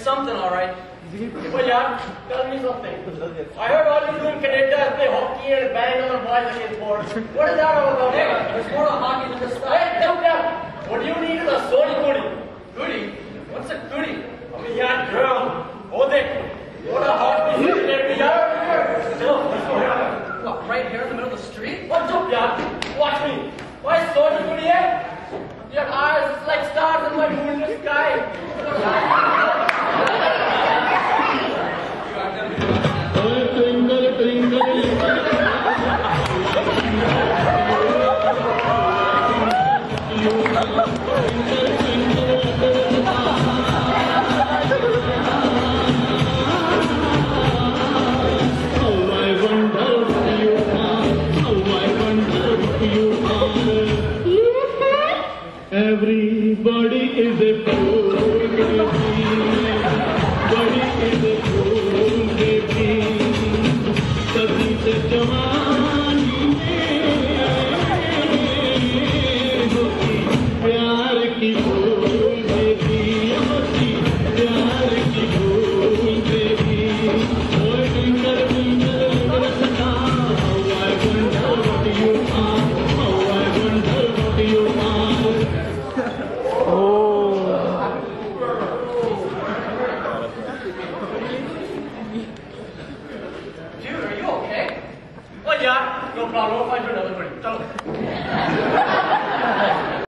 something, all right. Well, yeah, tell me something. I heard all you do in Canada is play hockey and bang on the boys against boards. What is that all about? Hey, there's more to hockey than this stuff. Hey, jump down. What do you need is a soli goody. Goody? What's a goody? I mean, yeah, girl. Hold it. What a hot piece of shit we are here. Still, What, right here in the middle of the street? what's up, yeah? Watch me. Why soli goody, eh? Your eyes is like stars in my moonlit sky. Everybody is a fool, baby. Everybody is a fool, baby. सदी से जवानी में होती प्यार की भूल, baby. होती प्यार की भूल, baby. Oh, twinkle, twinkle, little star, how I wonder what you are. How I wonder what you are. Dude, are you okay? Well, yeah, no problem. I'll find you another one. Come on.